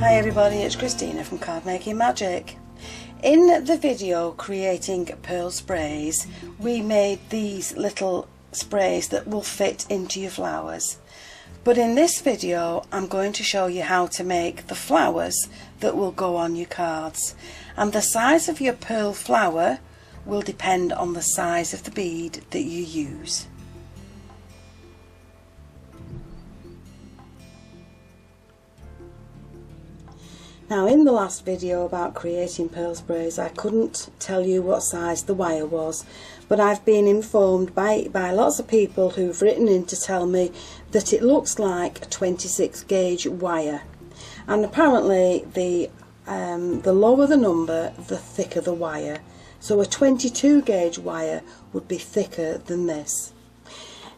Hi everybody, it's Christina from Card Making Magic. In the video creating pearl sprays, we made these little sprays that will fit into your flowers. But in this video I'm going to show you how to make the flowers that will go on your cards. And the size of your pearl flower will depend on the size of the bead that you use. Now, in the last video about creating pearl sprays, I couldn't tell you what size the wire was, but I've been informed by lots of people who've written in to tell me that it looks like a 26 gauge wire, and apparently the lower the number, the thicker the wire. So a 22 gauge wire would be thicker than this.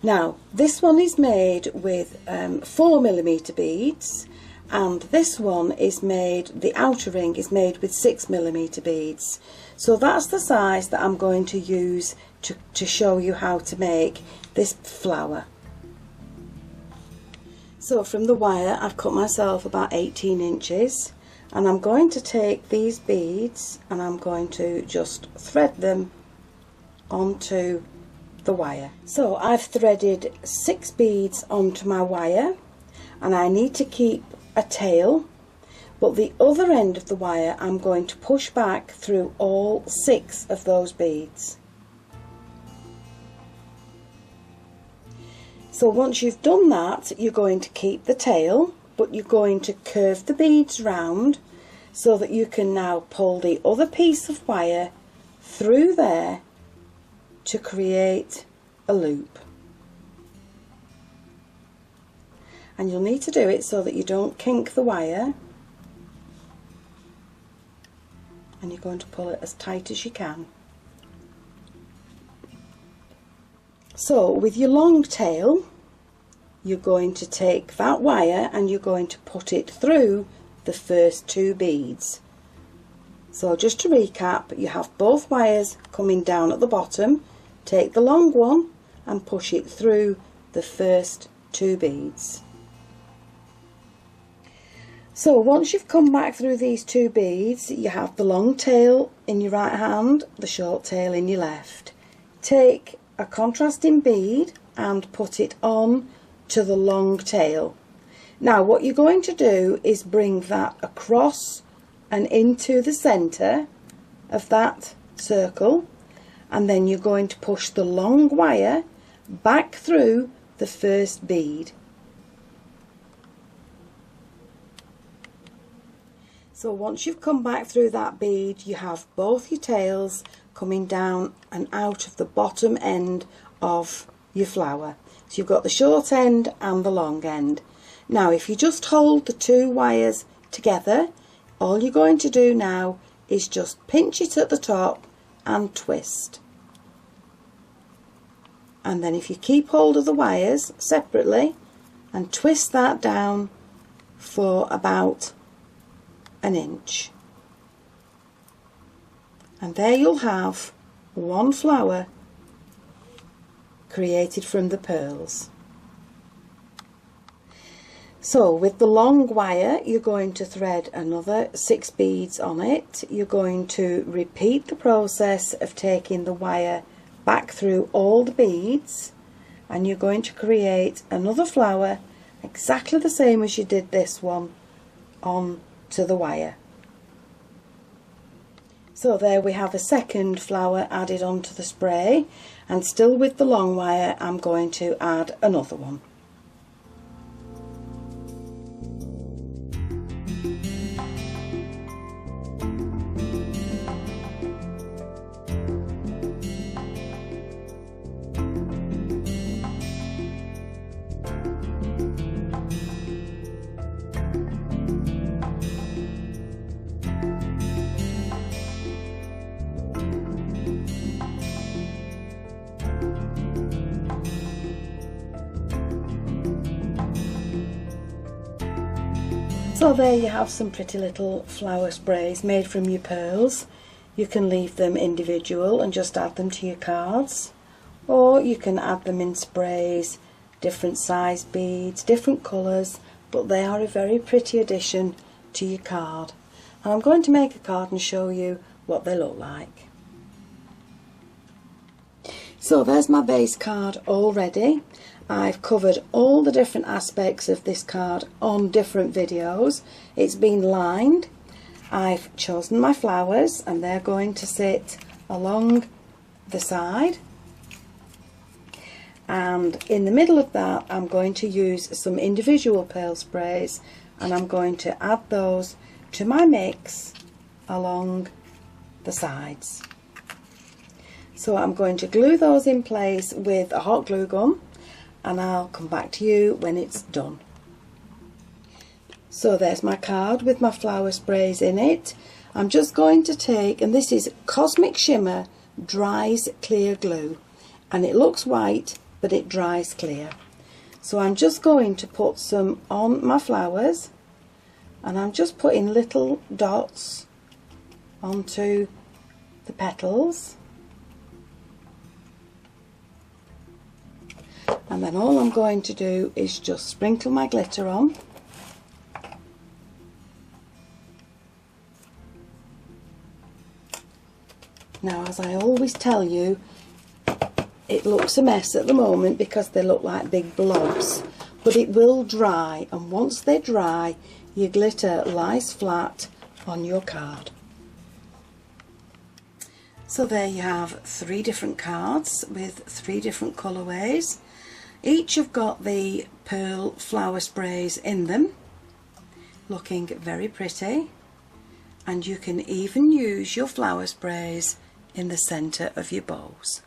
Now, this one is made with 4mm beads, and this one is made, the outer ring is made with 6mm beads. So that's the size that I'm going to use to show you how to make this flower. So from the wire I've cut myself about 18 inches, and I'm going to take these beads and I'm going to just thread them onto the wire. So I've threaded 6 beads onto my wire, and I need to keep a tail, but the other end of the wire I'm going to push back through all 6 of those beads. So once you've done that, you're going to keep the tail, but you're going to curve the beads round so that you can now pull the other piece of wire through there to create a loop. And you'll need to do it so that you don't kink the wire, and you're going to pull it as tight as you can. So with your long tail, you're going to take that wire and you're going to put it through the first 2 beads. So just to recap, you have both wires coming down at the bottom. Take the long one and push it through the first 2 beads. So once you've come back through these 2 beads, you have the long tail in your right hand, the short tail in your left. Take a contrasting bead and put it on to the long tail. Now what you're going to do is bring that across and into the centre of that circle, and then you're going to push the long wire back through the first bead. So once you've come back through that bead, you have both your tails coming down and out of the bottom end of your flower. So you've got the short end and the long end. Now if you just hold the 2 wires together, all you're going to do now is just pinch it at the top and twist. And then if you keep hold of the wires separately and twist that down for about an inch, and there you'll have one flower created from the pearls. So with the long wire, you're going to thread another 6 beads on it. You're going to repeat the process of taking the wire back through all the beads, and you're going to create another flower exactly the same as you did this one on to the wire. So there we have a second flower added onto the spray, and still with the long wire I'm going to add another one. So there you have some pretty little flower sprays made from your pearls. You can leave them individual and just add them to your cards, or you can add them in sprays, different size beads, different colours, but they are a very pretty addition to your card. And I'm going to make a card and show you what they look like. So there's my base card all ready. I've covered all the different aspects of this card on different videos. It's been lined. I've chosen my flowers and they're going to sit along the side. And in the middle of that I'm going to use some individual pearl sprays and I'm going to add those to my mix along the sides. So I'm going to glue those in place with a hot glue gun and I'll come back to you when it's done. So there's my card with my flower sprays in it. I'm just going to take, and this is Cosmic Shimmer Dries Clear Glue, and it looks white but it dries clear. So I'm just going to put some on my flowers and I'm just putting little dots onto the petals. And then all I'm going to do is just sprinkle my glitter on. Now, as I always tell you, it looks a mess at the moment because they look like big blobs, but it will dry, and once they dry your glitter lies flat on your card. So there you have 3 different cards with 3 different colourways. Each have got the pearl flower sprays in them, looking very pretty, and you can even use your flower sprays in the centre of your bows.